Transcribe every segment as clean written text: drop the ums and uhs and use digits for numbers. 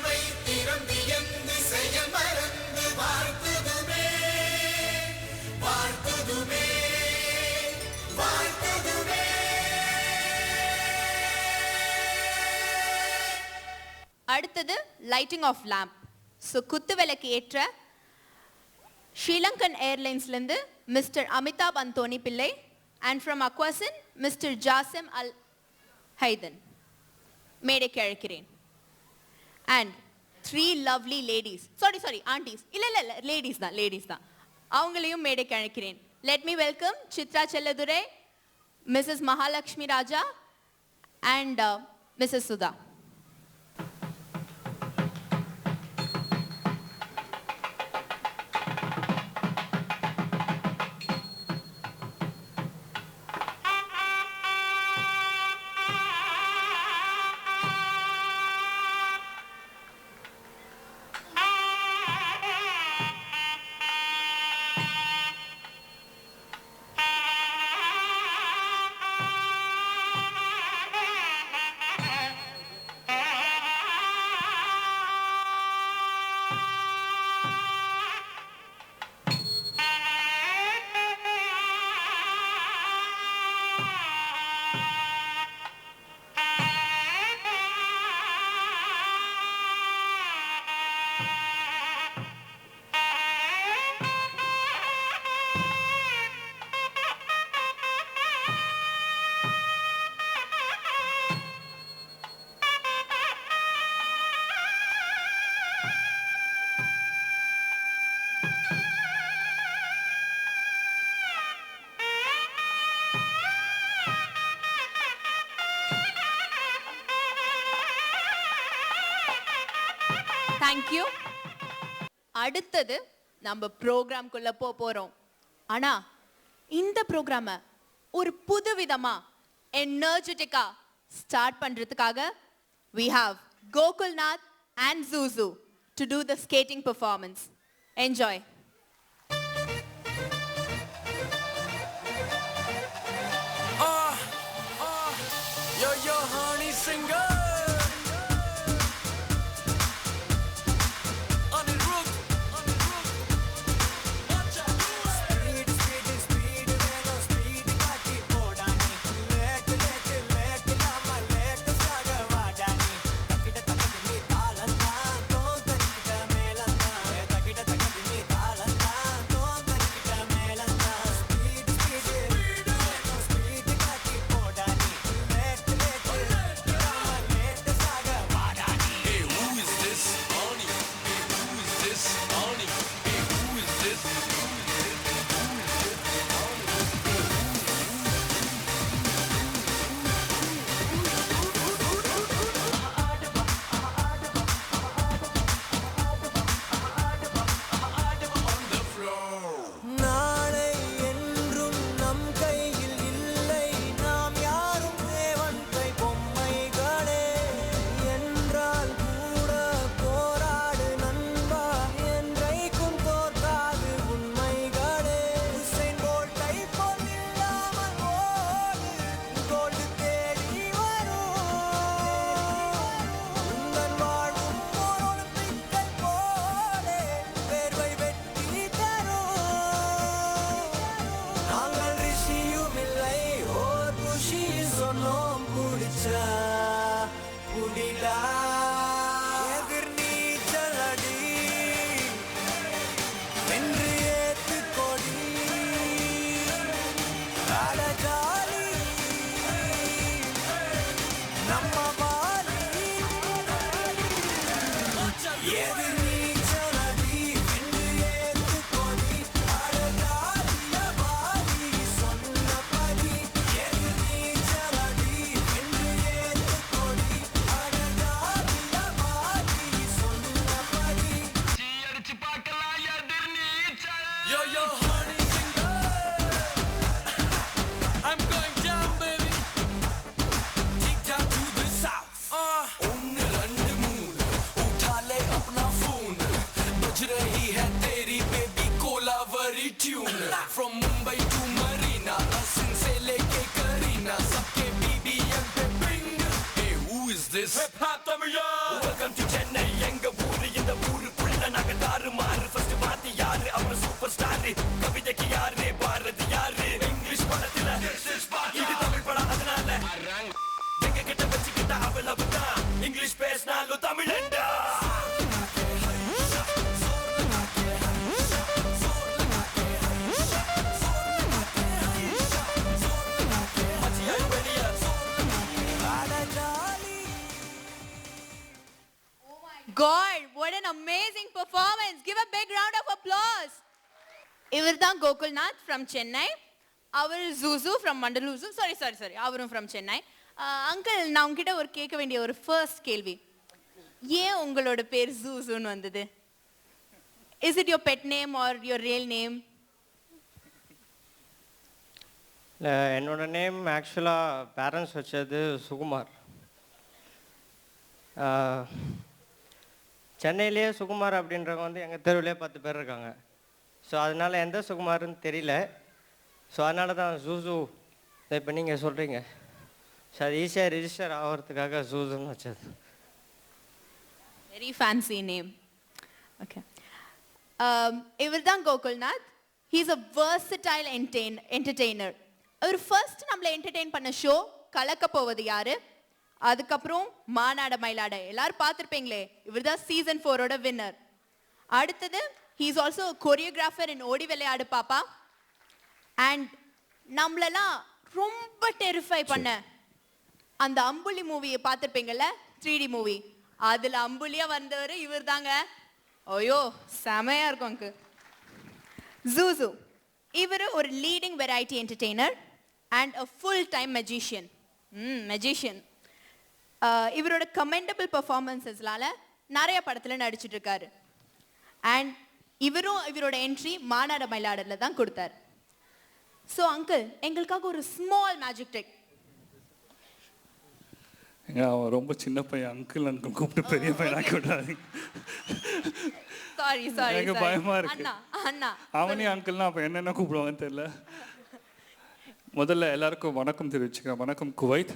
திறமை திறம்பியந்து செயல் மறந்து வாழ்த்துதுமே வாழ்த்துதுமே வாழ்த்துதுமே. அடுத்தது லைட்டிங் ஆஃப் லேம்ப். ஸோ குத்து விளக்கு ஏற்ற ஸ்ரீலங்கன் ஏர்லைன்ஸ்லேருந்து mister Amitabh Anthony Pillai and from அக்வாசன் மிஸ்டர் ஜாசிம் அல் ஹைதன் மேடைக்கு அழைக்கிறேன். And 3 lovely ladies, sorry aunties, இல்லை லேடிஸ் தான், அவங்களையும் மேடைக்கு அழைக்கிறேன். Let me welcome Chitra Selladurai, Mrs Mahalakshmi Raja and Mrs Sudha. Thank you. அடுத்தது நம்ம ப்ரோக்ராம்குள்ள போறோம். ஆனா இந்த ப்ரோக்ராம ஒரு புதுவிதமா எனர்ஜெட்டிக்கா ஸ்டார்ட் பண்றதுக்காக we have Gokulnath and Zuzu to do the skating performance. Enjoy. Yo honey singer. From Mumbai to Marina, Asin se leke Karina, sabke BBM pe bring. Hey, who is this? Hip hop, welcome to Chennai. Super star கவிதைக்கு யாரு பாரதி யாரு English படத்துல இது தமிழ் படம் அதனால எங்க கிட்ட வச்சுக்கிட்ட அவ்வளவுதான் இங்கிலீஷ் பேசினாலும் தமிழண்டா God, what an amazing performance. Give a big round of applause. இவர்தான் கோகுல்நாத் from Chennai. அவர் Zuzu from Mandaluru. Sorry. அவரும் from Chennai. அங்கிள் நான் உங்ககிட்ட ஒரு கேட்க வேண்டிய ஒரு ஃபர்ஸ்ட் கேள்வி. ஏன் உங்களோட பேர் Zuzuன்னு வந்தது? Is it your pet name or your real name? இல்லை என்னோட நேம் ஆக்சுவலாக பேரண்ட்ஸ் வச்சது சுகுமார். சென்னையிலேயே சுகுமார் அப்படின்றவங்க வந்து எங்கள் தெருவிலே 10 பேர் இருக்காங்க. ஸோ அதனால் எந்த சுகுமார்னு தெரியல. ஸோ அதனால தான் ஜூசு இப்போ நீங்கள் சொல்கிறீங்க. ஸோ அது ஈஸியாக ரிஜிஸ்டர் ஆகிறதுக்காக ஜூசுன்னு வச்சது. Very fancy name. Okay. இவர்தான் Gokulnath. He is a versatile entertainer. அவர் ஃபர்ஸ்ட் நம்மளை என்டர்டெயின் பண்ண ஷோ கலக்க போவது யாரு, அதுக்கப்புறம் மாநாட மயிலாட எல்லாரும் பார்த்துருப்பீங்களே, இவர் தான் சீசன் 4ஓட வின்னர். அடுத்தது he is also a choreographer in ஓடி விளையாடு பாப்பா. அண்ட் நம்மளெல்லாம் ரொம்ப டெரிஃபை பண்ண அந்த அம்புலி மூவியை பார்த்துருப்பீங்கல்ல, 3D மூவி, அதில் அம்புலியா வந்தவர் இவர் தாங்க. ஐயோ செமையா இருக்கும் அங்கு. ஜூசு இவர் ஒரு leading variety entertainer and a full time magician. இவரோட கமெண்டபிள் பர்ஃபார்மன்ஸஸ்னால நிறைய படத்தில் நடிச்சிட்டு இருக்காரு. அண்ட் இவரோட என்ட்ரி மாநாட மயிலாடல தான் கொடுத்தாரு. ஸோ அங்கிள் எங்களுக்காக ஒரு ஸ்மால் மேஜிக் ட்ரிக். அவன் ரொம்ப சின்ன பையன், அங்கிள் கூப்பிட்டு பெரிய பையன் ஆக்கி விடாதீங்க. சாரி எனக்கு பயமா இருக்கு. அண்ணா அவனே அங்கிள்னா அப்போ என்னென்ன கூப்பிடுவாங்கன்னு தெரியல. முதல்ல எல்லாருக்கும் வணக்கம் தெரிவிச்சுக்கிறேன். வணக்கம் குவைத்.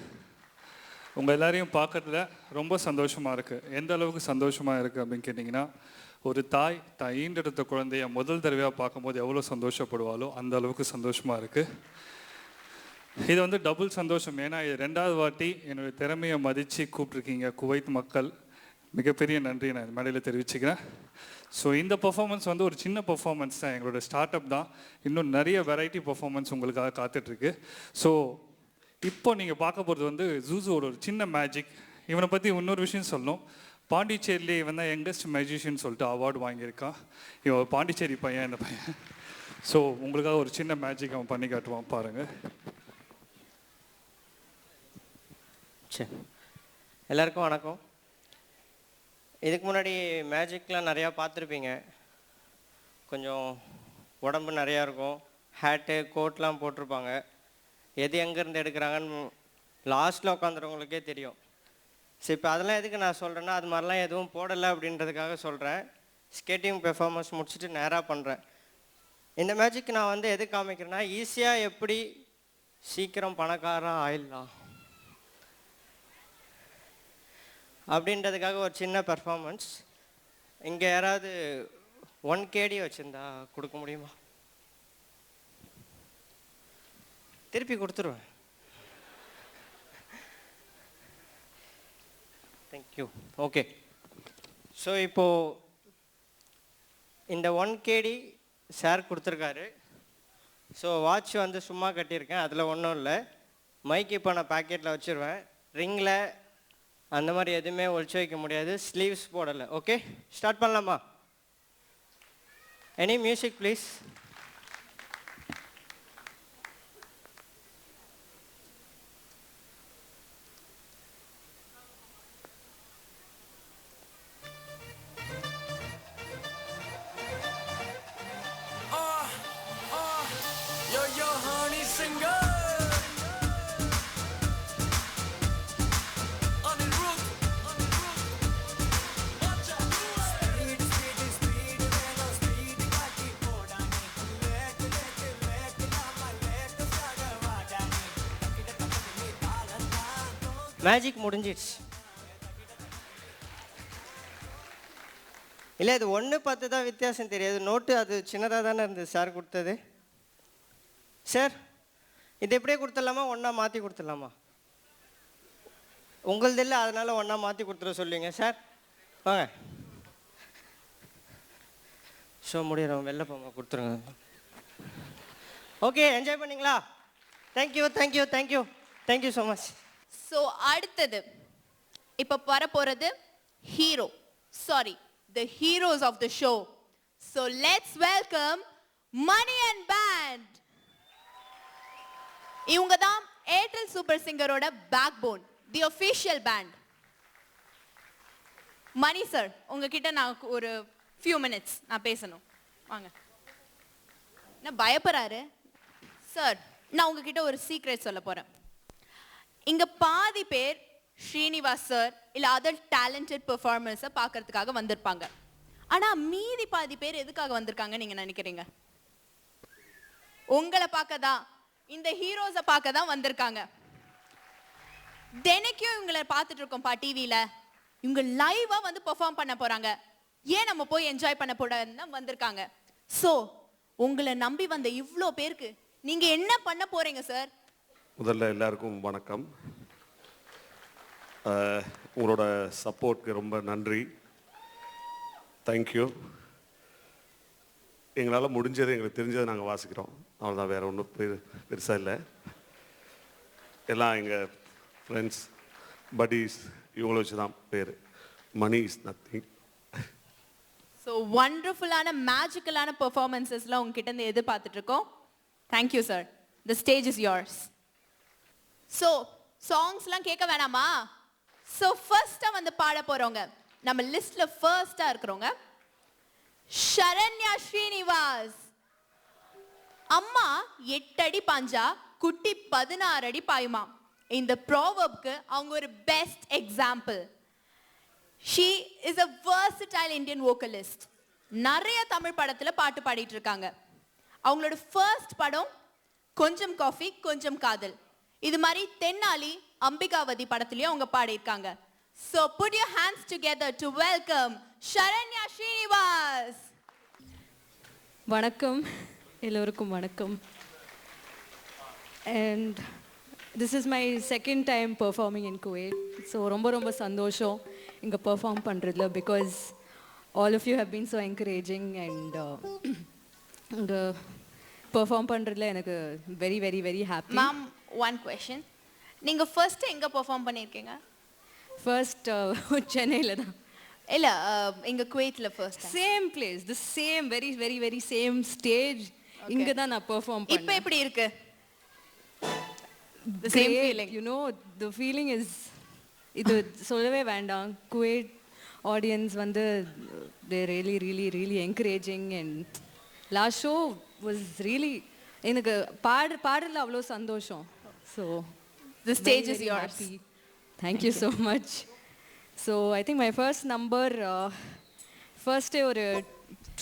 உங்கள் எல்லாரையும் பார்க்கறதுல ரொம்ப சந்தோஷமாக இருக்குது. எந்த அளவுக்கு சந்தோஷமாக இருக்குது அப்படின்னு கேட்டிங்கன்னா, ஒரு தாய் ஈண்டெடுத்த குழந்தைய முதல் தடவையாக பார்க்கும்போது எவ்வளோ சந்தோஷப்படுவாளோ அந்த அளவுக்கு சந்தோஷமாக இருக்குது. இது வந்து டபுள் சந்தோஷம். ஏன்னா இது 2வது வாட்டி என்னுடைய திறமையை மதித்து கூப்பிட்ருக்கீங்க குவைத் மக்கள். மிகப்பெரிய நன்றி நான் இந்த மேடையில் தெரிவிச்சுக்கிறேன். ஸோ இந்த பர்ஃபார்மன்ஸ் வந்து ஒரு சின்ன பர்ஃபார்மன்ஸ் தான், எங்களோட ஸ்டார்ட் அப் தான். இன்னும் நிறைய வெரைட்டி பர்ஃபார்மன்ஸ் உங்களுக்காக காத்துட்ருக்கு. ஸோ இப்போ நீங்கள் பார்க்க போகிறது வந்து ஜூசோட ஒரு சின்ன மேஜிக். இவனை பற்றி இன்னொரு விஷயம் சொல்லணும். பாண்டிச்சேரியிலே இவன் தான் யங்கஸ்ட் மேஜிஷியன் சொல்லிட்டு அவார்டு வாங்கியிருக்கான். இவன் பாண்டிச்சேரி பையன் இந்த பையன். ஸோ உங்களுக்காக ஒரு சின்ன மேஜிக் அவன் பண்ணி காட்டுவான், பாருங்கள். சரி, எல்லாருக்கும் வணக்கம். இதுக்கு முன்னாடி மேஜிக்லாம் நிறையா பார்த்துருப்பீங்க. கொஞ்சம் உடம்பு நிறையா இருக்கும், ஹேட்டு கோட்லாம் போட்டிருப்பாங்க. எது எங்கேருந்து எடுக்கிறாங்கன்னு லாஸ்ட்டில் உட்காந்துறவங்களுக்கே தெரியும். சரி, இப்போ அதெல்லாம் எதுக்கு நான் சொல்கிறேன்னா, அது மாதிரிலாம் எதுவும் போடலை அப்படின்றதுக்காக சொல்கிறேன். ஸ்கேட்டிங் பெர்ஃபார்மன்ஸ் முடிச்சுட்டு நேராக பண்ணுறேன். இந்த மேஜிக் நான் வந்து எது காமிக்கிறேன்னா, ஈஸியாக எப்படி சீக்கிரம் பணக்காரன் ஆயிடலாம் அப்படின்றதுக்காக ஒரு சின்ன பெர்ஃபார்மன்ஸ். இங்கே யாராவது 1 KD வச்சுருந்தா கொடுக்க முடியுமா? திருப்பி கொடுத்துருவேன். தேங்க்யூ. ஓகே, ஸோ இப்போது இந்த 1 KD சார் கொடுத்துருக்காரு. ஸோ வாட்ச் வந்து சும்மா கட்டியிருக்கேன், அதில் ஒன்றும் இல்லை. மைக் இப்போ நான் பேக்கெட்டில் வச்சுருவேன். ரிங்கில் அந்த மாதிரி எதுவுமே ஒழிச்சு வைக்க முடியாது. ஸ்லீவ்ஸ் போடலை. ஓகே, ஸ்டார்ட் பண்ணலாமா? Any music please. Yo, honey singer. On the roof. Watch out. Speed, velo, speed, kati podani. Let, nama let, sagavadani. Takida takadi talanta. Magic முடிஞ்சிடுச்சு. இல்லை இது 1-10 தான் வித்தியாசம் தெரியாது. நோட்டு அது சின்னதாக தானே இருந்தது சார் கொடுத்தது. சார் இது எப்படியே கொடுத்துடலாமா, ஒன்றா மாற்றி கொடுத்துடலாமா? உங்களது இல்லை, அதனால் ஒன்றா மாற்றி கொடுத்துட சொல்லுவீங்க சார். வாங்க ஷோ முடிகிறோம், வெளில போங்க, கொடுத்துருங்க. ஓகே, என்ஜாய் பண்ணிங்களா? Thank you thank you thank you thank you so much. So அடுத்தது இப்போ வரப்போகிறது hero, sorry the heroes of the show. So let's welcome Money and Band. இவங்க தான் ஏர்டெல் சூப்பர் சிங்கரோட பேக் போன், தி ஒஃபிஷியல் பேண்ட். மணி சார், உங்ககிட்ட நான் ஒரு ஃபியூ மினிட்ஸ் நான் பேசணும். வாங்க. என்ன பயப்படுறாரு சார்? நான் உங்ககிட்ட ஒரு சீக்ரெட் சொல்ல போறேன். இங்க பாதி பேர் ஸ்ரீனிவாஸ் சார் இல்ல அதர் டேலண்டட் பெர்ஃபார்மர்ஸை பார்க்கறதுக்காக வந்திருப்பாங்க. ஆனா மீதி பாதி பேர் எதுக்காக வந்திருக்காங்க நீங்க நினைக்கிறீங்க? உங்களை பார்க்க தான், இந்த ஹீரோஸை பார்க்க தான் வந்திருக்காங்க. தினைக்கும் இவங்களை பார்த்துட்டு இருக்கோம் டிவியில. இவங்க லைவா வந்து பெர்ஃபார்ம் பண்ண போறாங்க. ஏன் நம்ம போய் என்ஜாய் பண்ண போறதுன்னு வந்திருக்காங்க. ஸோ உங்களை நம்பி வந்த இவ்வளோ பேருக்கு நீங்க என்ன பண்ண போறீங்க சார்? முதல்ல எல்லாருக்கும் வணக்கம். உங்களோட சப்போர்ட்க்கு ரொம்ப நன்றி. தேங்க்யூ. எங்களால் முடிஞ்சது, எங்களுக்கு தெரிஞ்சதை நாங்கள் வாசிக்கிறோம், அவ்வளோதான். வேறு ஒன்றும் பெருசாக இல்லை. எல்லாம் எங்கள் ஃப்ரெண்ட்ஸ் பட்டீஸ் இவங்கள வச்சு தான் பேர். Money is nothing. ஸோ ஒண்டர்ஃபுல்லான மேஜிக்கலான பெர்ஃபார்மன்ஸஸ்லாம் உங்ககிட்ட இருந்து எதிர்பார்த்துட்டு இருக்கோம். Thank you sir. The stage is yours. So சாங்ஸ்லாம் கேட்க வேணாமா? ஸோ ஃபர்ஸ்ட்டாக வந்து பாட போகிறவங்க, நம்ம லிஸ்ட்டில் ஃபர்ஸ்ட்டாக இருக்கிறவங்க ஷரண்யா ஸ்ரீனிவாஸ். அம்மா 8 அடி பாஞ்சா குட்டி 16 அடி பாயுமா. இந்த ப்ராவர்ப்க்கு அவங்க ஒரு best example. She is a versatile Indian vocalist. நிறைய தமிழ் படத்துல பாட்டு பாடிட்டு இருக்காங்க. அவங்களோட ஃபர்ஸ்ட் படம் கொஞ்சம் காஃபி கொஞ்சம் காதல். இது மாதிரி தென்னாலி, அம்பிகாவதி படத்துலயும் அவங்க பாடியிருக்காங்க. So put your hands together to welcome Sharanya Srinivas. வணக்கம், எல்லோருக்கும் வணக்கம். And this is my second time performing in Kuwait. So ரொம்ப சந்தோஷம் இங்கே பெர்ஃபார்ம் பண்ணுறதுல, because all of you have been so encouraging. And இங்கே பெர்ஃபார்ம் பண்ணுறதுல எனக்கு very very very happy. Ma'am, one question. நீங்கள் ஃபர்ஸ்ட் எங்கே பெர்ஃபார்ம் பண்ணியிருக்கீங்க? ஃபர்ஸ்ட் சென்னையில் தான். இல்லை, இங்கே குவைத்தில் first. Same place, the same very very very same stage. இங்கே தான் நான் பெர்ஃபார்ம் பண்ணேன். இப்போ எப்படி இருக்கு? The same feeling. You know, the feeling is, இது சொல்லவே வேண்டாம். குவைட் ஆடியன்ஸ் வந்து they really really really encouraging, and last show was really, எனக்கு பாடல அவ்வளோ சந்தோஷம். So the stage is yours. Thank you so much. So I think my first number, first ஒரு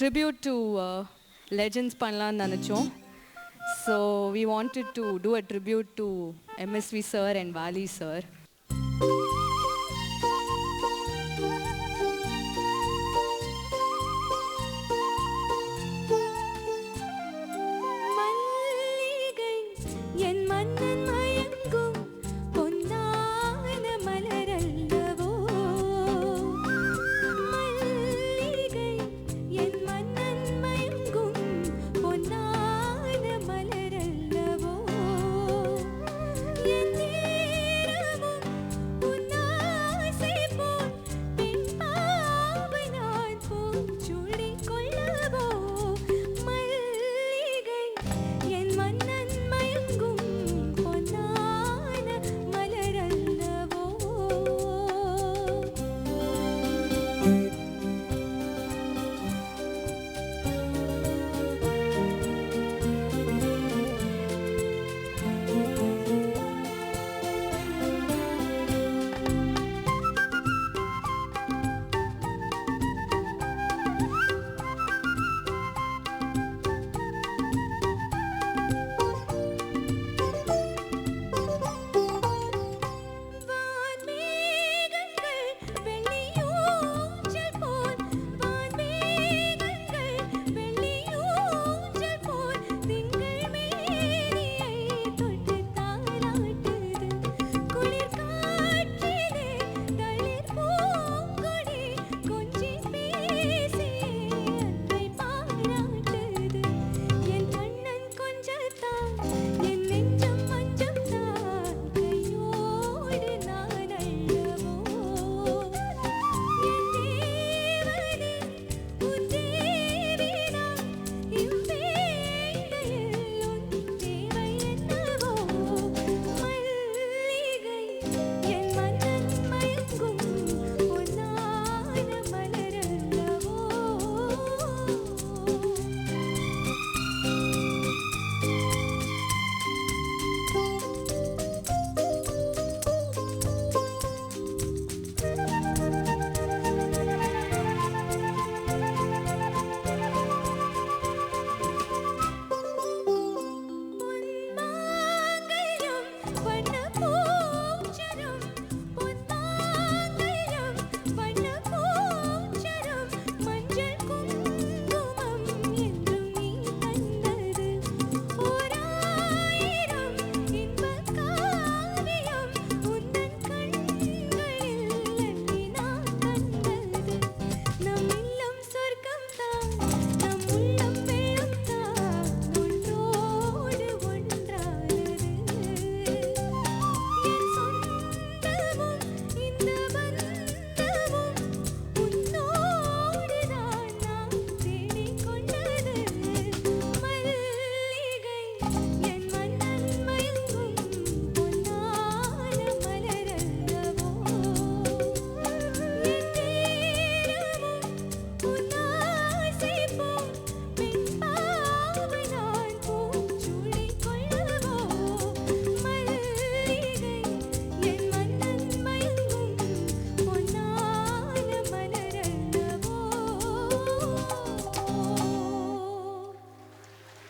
tribute to legends பண்ணலாம்னு நினச்சோம். So we wanted to do a tribute to MSV sir and Vali sir. மல்லிகை என் மன்னன் மயங்கும் பொன்னான மலரல்லவோ. மல்லிகை என் மன்னன் மயங்கும் பொன்னான மலரல்லவோ. என் நேரமும்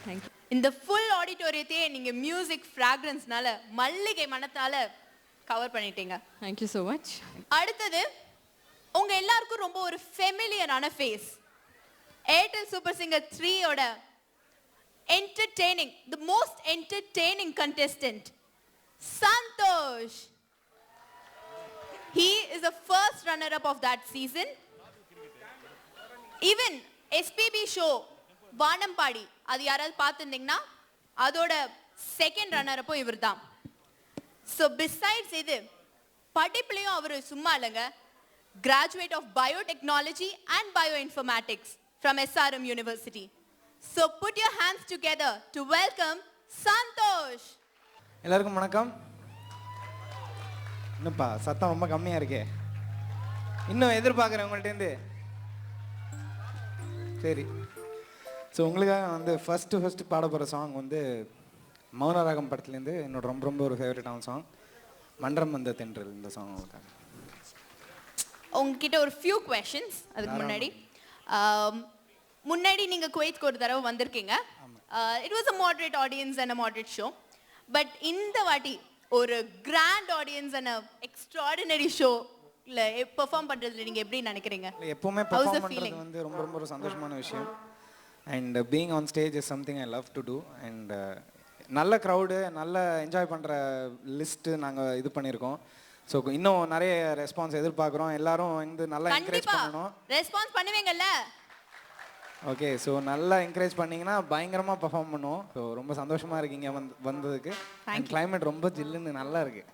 தேங்க்யூ. இந்த ஃபுல் ஆடிட்டோரியத்தையே நீங்க மியூசிக் ஃப்ராக்ரன்ஸ்னால மல்லிகை மனத்தால கவர் பண்ணிட்டீங்க. Thank you so much. அடுத்தது உங்க எல்லாருக்கும் ரொம்ப ஒரு ஃபெமிலியரான ஃபேஸ், ஏர்டெல் சூப்பர் சிங்கர் 3 ஓட entertaining, the most entertaining contestant Santhosh. He is the first runner up of that season. Even SPB show வானம்பாடி அது யாராவது பார்த்துருந்தீங்கன்னா அதோட செகண்ட் ரன்னர் அப்போ இவர் தான். ஸோ பிசைட்ஸ் இது படிப்புலையும் அவர் சும்மா இல்லைங்க. Graduate of biotechnology and bio informatics from SRM university. So put your hands together to welcome Santhosh. எல்லாருக்கும் வணக்கம். என்னப்பா சத்தம் ரொம்ப கம்மியாக இருக்கே, இன்னும் எதிர்பார்க்குறேன் உங்கள்கிட்டேருந்து. சரி, ஸோ உங்களுக்காக வந்து ஃபஸ்ட்டு பாட போகிற சாங் வந்து மௌனராகம் படத்துலேருந்து என்னோட ரொம்ப ரொம்ப ஒரு ஃபேவரட்டான சாங் மன்றம் வந்த தென்றல். இந்த சாங் உங்களுக்காக. உங்ககிட்ட ஒரு ஃபியூ கொஷின்ஸ். அதுக்கு முன்னாடி நீங்கள் குவைத்துக்கு ஒரு தடவை வந்திருக்கீங்க. It was a moderate audience and a moderate show. But இந்த வாட்டி ஒரு கிராண்ட் ஆடியன்ஸ் அண்ட் எக்ஸ்ட்ராடினரி ஷோல பெர்ஃபார்ம் பண்றதுல நீங்க எப்படி நினைக்கிறீங்க? எப்பவுமே பெர்ஃபார்ம் பண்றது வந்து ரொம்ப ரொம்ப ஒரு சந்தோஷமான விஷயம். And being on stage is something I love to do. And நல்ல க்ரௌடு, நல்ல என்ஜாய் பண்ணுற லிஸ்ட்டு நாங்கள் இது பண்ணியிருக்கோம். ஸோ இன்னும் நிறைய ரெஸ்பான்ஸ் எதிர்பார்க்குறோம். எல்லாரும் வந்து நல்லா என்கரேஜ் பண்ணணும். ரெஸ்பான்ஸ் பண்ணுவீங்கல்ல? ஓகே, ஸோ நல்லா என்கரேஜ் பண்ணிங்கன்னா பயங்கரமாக பெர்ஃபார்ம் பண்ணுவோம். ஸோ ரொம்ப சந்தோஷமாக இருக்கீங்க வந்ததுக்கு. அண்ட் கிளைமேட் ரொம்ப ஜில்லுன்னு நல்லா இருக்கு.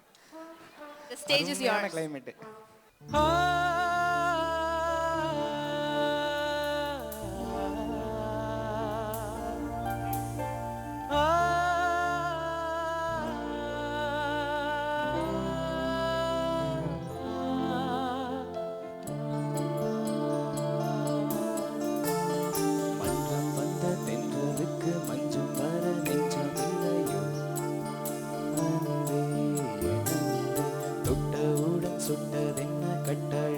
The stage is yours. கிளைமேட். சுட்டதென்ன கட்டழ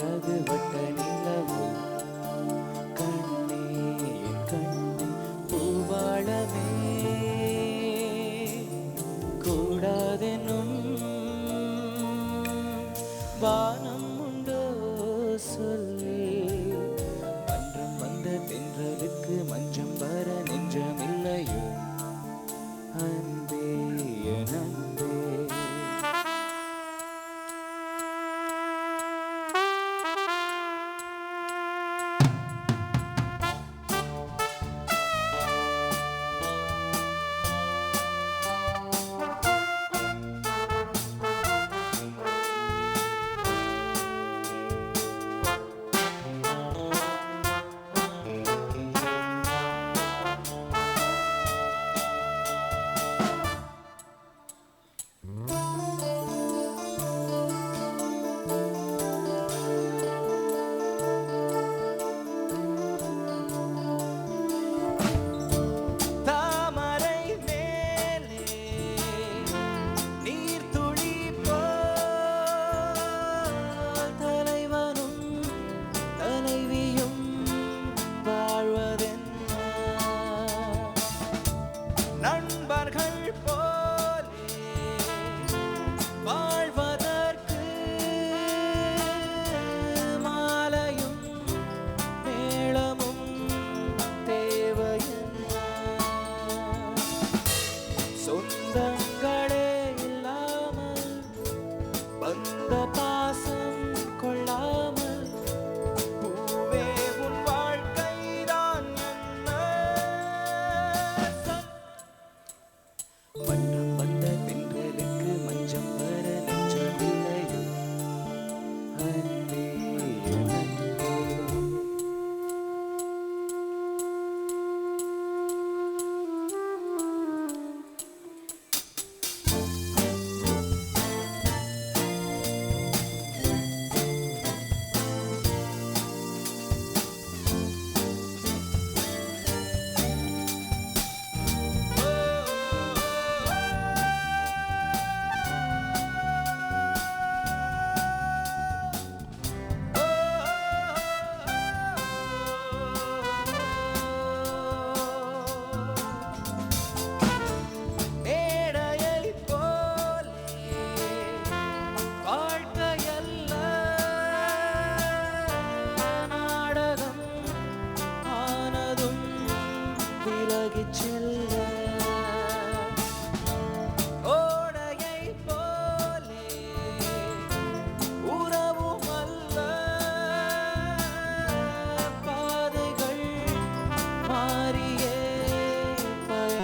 செல்ல